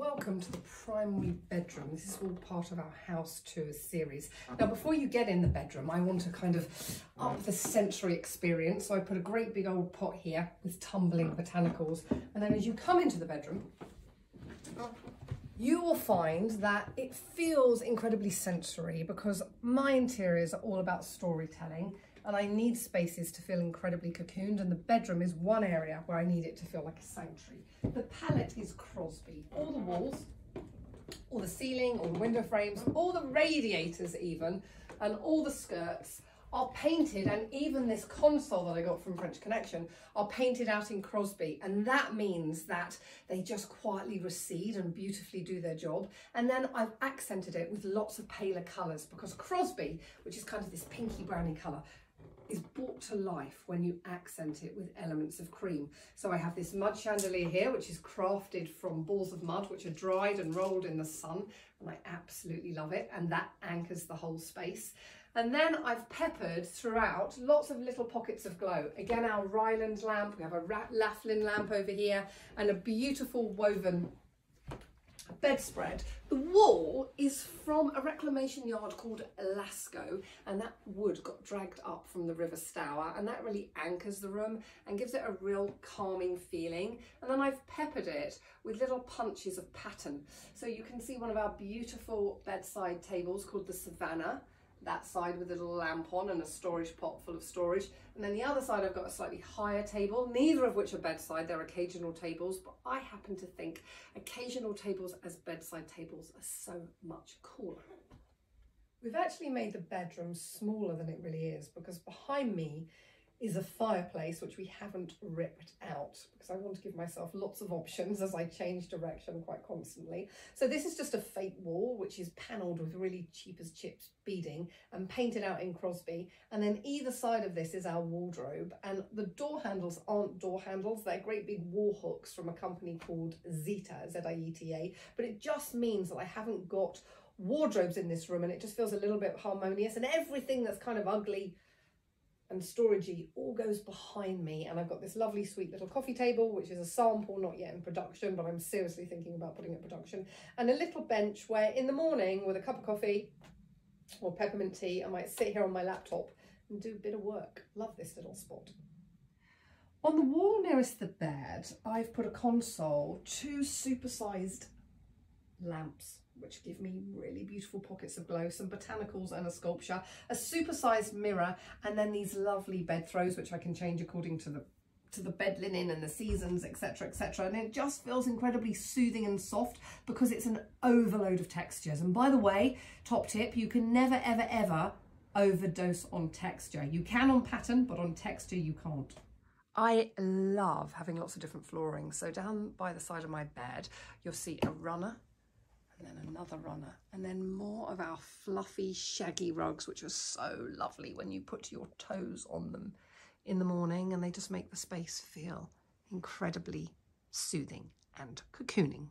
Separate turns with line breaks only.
welcome to the primary bedroom. This is all part of our house tour series. Now, before you get in the bedroom, I want to kind of up the sensory experience. So I put a great big old pot here with tumbling botanicals. And then as you come into the bedroom, you will find that it feels incredibly sensory because my interiors are all about storytelling and I need spaces to feel incredibly cocooned, and the bedroom is one area where I need it to feel like a sanctuary. The palette is Crosby. All the walls, all the ceiling, all the window frames, all the radiators even, and all the skirts are painted, and even this console that I got from French Connection are painted out in Crosby, and that means that they just quietly recede and beautifully do their job. And then I've accented it with lots of paler colours because Crosby, which is kind of this pinky browny colour, is brought to life when you accent it with elements of cream. So I have this mud chandelier here, which is crafted from balls of mud, which are dried and rolled in the sun, and I absolutely love it, and that anchors the whole space. And then I've peppered throughout lots of little pockets of glow. Again, our Ryland lamp, we have a Laughlin lamp over here, and a beautiful woven bedspread. The wall is from a reclamation yard called Lassco, and that wood got dragged up from the River Stour, and that really anchors the room and gives it a real calming feeling. And then I've peppered it with little punches of pattern. So you can see one of our beautiful bedside tables called the Savannah, that side with a little lamp on and a storage pot full of storage. And then the other side I've got a slightly higher table, neither of which are bedside, they're occasional tables, but I happen to think occasional tables as bedside tables are so much cooler. We've actually made the bedroom smaller than it really is because behind me is a fireplace which we haven't ripped out because I want to give myself lots of options as I change direction quite constantly. So this is just a fake wall which is panelled with really cheap as chips beading and painted out in Crosby, and then either side of this is our wardrobe, and the door handles aren't door handles, they're great big wall hooks from a company called Zeta, Z-I-E-T-A, but it just means that I haven't got wardrobes in this room and it just feels a little bit harmonious, and everything that's kind of ugly and storagey all goes behind me. And I've got this lovely sweet little coffee table which is a sample, not yet in production, but I'm seriously thinking about putting it in production, and a little bench where in the morning with a cup of coffee or peppermint tea I might sit here on my laptop and do a bit of work. Love this little spot. On the wall nearest the bed I've put a console, two supersized lamps which give me really beautiful pockets of glow, some botanicals and a sculpture, a supersized mirror, and then these lovely bed throws which I can change according to the bed linen and the seasons, etc, etc. And it just feels incredibly soothing and soft because it's an overload of textures. And by the way, top tip, you can never ever ever overdose on texture. You can on pattern, but on texture you can't. I love having lots of different flooring. So down by the side of my bed you'll see a runner, and then another runner, and then more of our fluffy shaggy rugs which are so lovely when you put your toes on them in the morning, and they just make the space feel incredibly soothing and cocooning.